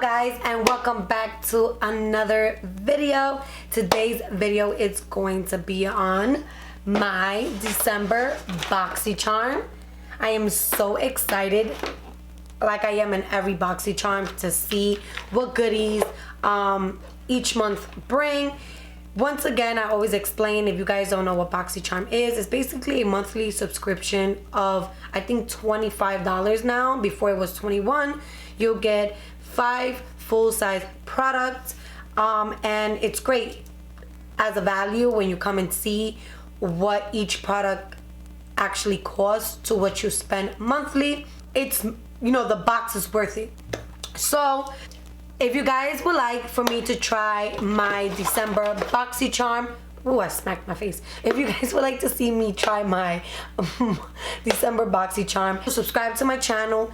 guys, and welcome back to another video. Today's video is going to be on my December BoxyCharm. I am so excited, like I am in every BoxyCharm, to see what goodies each month bring. Once again, I always explain, if you guys don't know what BoxyCharm is, it's basically a monthly subscription of, I think, $25 now. Before it was $21. You'll get 5 full-size products, and it's great as a value when you come and see what each product actually costs to what you spend monthly. It's, you know, the box is worth it. So if you guys would like for me to try my December BoxyCharm, ooh, I smacked my face. If you guys would like to see me try my December BoxyCharm, subscribe to my channel.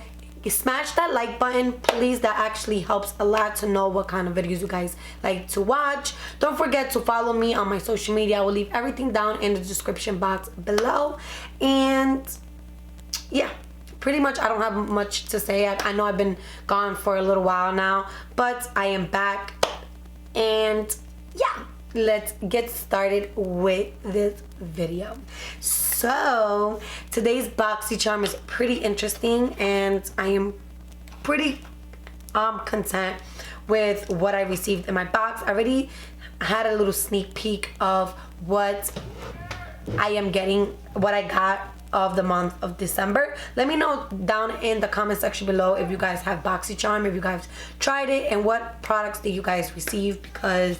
Smash that like button, please. That actually helps a lot to know what kind of videos you guys like to watch. Don't forget to follow me on my social media. I will leave everything down in the description box below. And yeah, pretty much I don't have much to say. I know I've been gone for a little while now, but I am back. And yeah, let's get started with this video. So today's BoxyCharm is pretty interesting, and I am pretty content with what I received in my box. I already had a little sneak peek of what I am getting, what I got of the month of December. Let me know down in the comment section below if you guys have BoxyCharm, if you guys tried it, and what products did you guys receive, because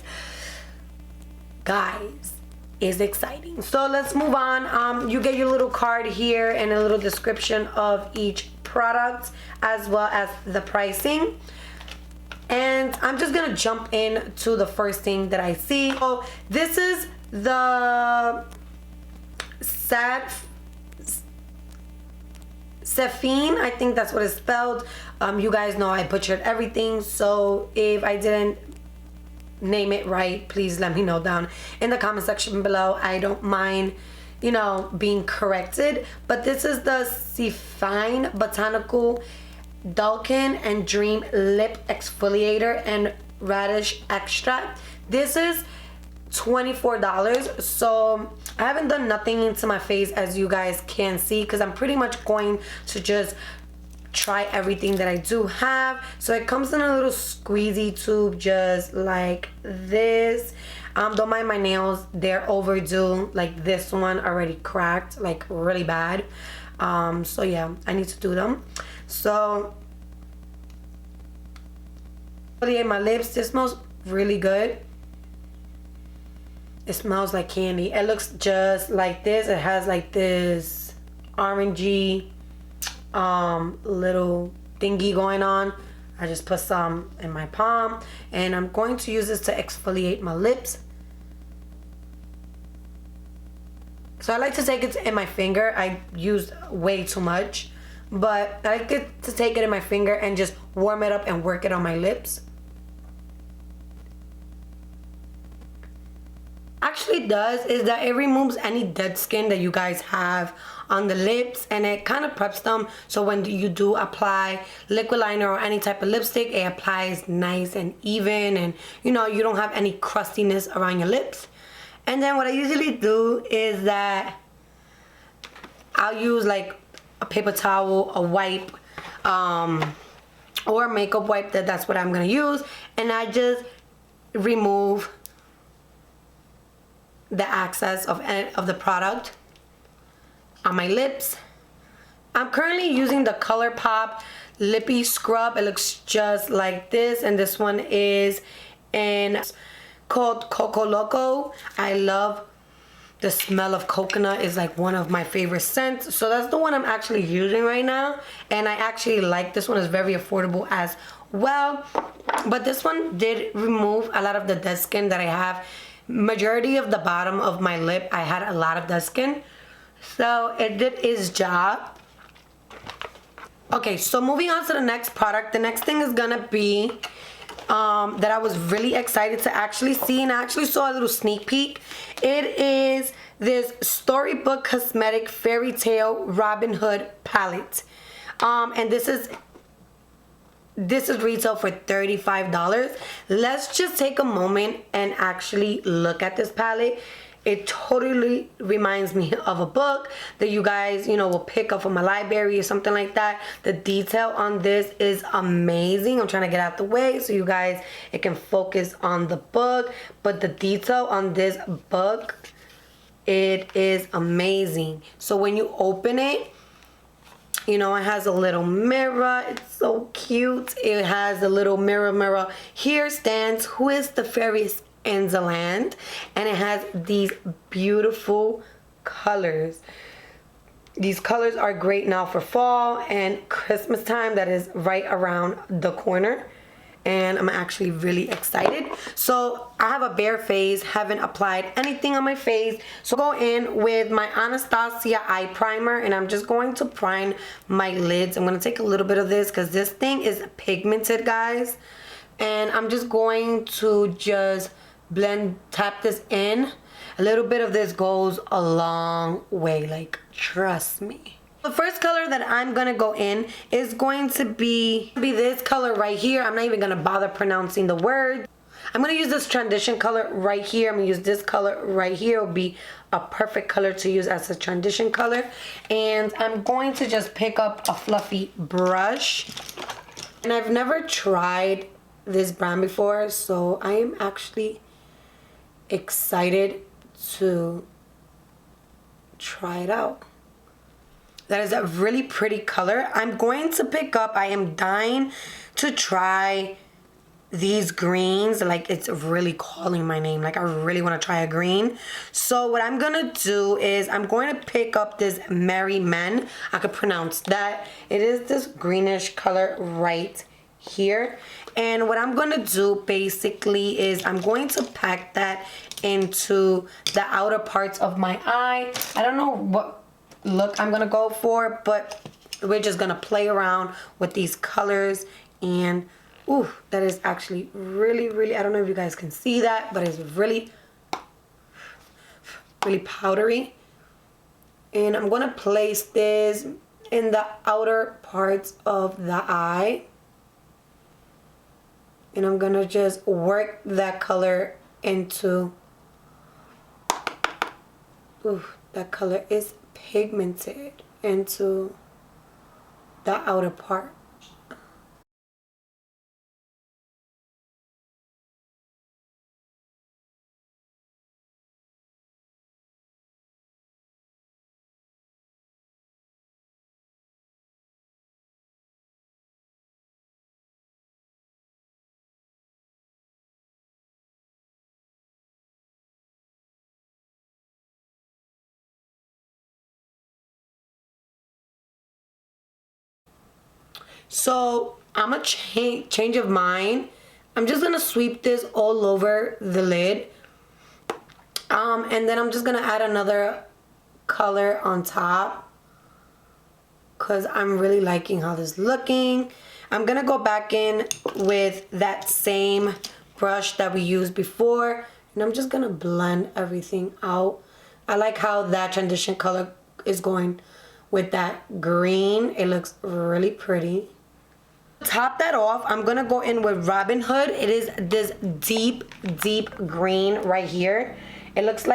guys, is exciting. So let's move on. You get your little card here and a little description of each product as well as the pricing. And I'm just gonna jump in to the first thing that I see. So this is the Seraphine, I think that's what it's spelled. You guys know I butchered everything, so if I didn't name it right, please let me know down in the comment section below. I don't mind, you know, being corrected. But this is the Seraphine Botanical Daikon and Dream Lip Exfoliator and Radish Extract. This is $24. So I haven't done nothing into my face, as you guys can see, because I'm pretty much going to just try everything that I do have. So it comes in a little squeezy tube, just like this. Don't mind my nails, they're overdue. Like this one already cracked, like really bad. So yeah, I need to do them. So my lips, this smells really good. It smells like candy. It looks just like this. It has like this orangey little thingy going on. I just put some in my palm, and I'm going to use this to exfoliate my lips. So I like to take it in my finger. I used way too much, but I like it to take it in my finger and just warm it up and work it on my lips. Actually does is that it removes any dead skin that you guys have on the lips, and it kind of preps them, so when you do apply liquid liner or any type of lipstick, it applies nice and even, and you know, you don't have any crustiness around your lips. And then what I usually do is that I'll use like a paper towel, a wipe, or a makeup wipe, that's what I'm gonna use, and I just remove the excess of the product on my lips. I'm currently using the ColourPop Lippy Scrub. It looks just like this, and this one is called Coco Loco. I love the smell of coconut. Is like one of my favorite scents, so that's the one I'm actually using right now, and I actually like this one. Is very affordable as well, but this one did remove a lot of the dead skin that I have. Majority of the bottom of my lip, I had a lot of dead skin, so it did its job. Okay, so moving on to the next product. The next thing is gonna be that I was really excited to actually see, and I actually saw a little sneak peek. It is this Storybook Cosmetic Fairy Tale Robin Hood palette, and this is this is retail for $35. Let's just take a moment and actually look at this palette. It totally reminds me of a book that you guys, you know, will pick up from a library or something like that. The detail on this is amazing. I'm trying to get out the way so you guys, it can focus on the book. But the detail on this book, it is amazing. So when you open it, you know, it has a little mirror. It's so cute. It has a little mirror. Here stands who is the fairest in the land, and it has these beautiful colors. These colors are great now for fall and Christmas time that is right around the corner, and I'm actually really excited. So I have a bare face, haven't applied anything on my face, so go in with my Anastasia eye primer, and I'm just going to prime my lids. I'm going to take a little bit of this because this thing is pigmented, guys, and I'm just going to tap this in. A little bit of this goes a long way, like, trust me. The first color that I'm gonna go in is going to be this color right here. I'm not even gonna bother pronouncing the word. I'm gonna use this transition color right here. I'm gonna use this color right here. It'll be a perfect color to use as a transition color. And I'm going to just pick up a fluffy brush. And I've never tried this brand before, so I am actually excited to try it out. That is a really pretty color. I'm going to pick up, I am dying to try these greens. Like, it's really calling my name. Like, I really want to try a green. So what I'm gonna do is I'm going to pick up this Merry Men. I could pronounce that. It is this greenish color right here. And what I'm gonna do basically is I'm going to pack that into the outer parts of my eye. I don't know what look I'm gonna go for, but we're just gonna play around with these colors. And ooh, that is actually really, I don't know if you guys can see that, but it's really powdery. And I'm gonna place this in the outer parts of the eye. And I'm gonna just work that color into, ooh, that color is pigmented, into the outer part. So I'm a change of mind. I'm just gonna sweep this all over the lid. And then I'm just gonna add another color on top because I'm really liking how this is looking. I'm gonna go back in with that same brush that we used before, and I'm just gonna blend everything out. I like how that transition color is going with that green. It looks really pretty. Top that off, I'm gonna go in with Robin Hood. It is this deep green right here. It looks like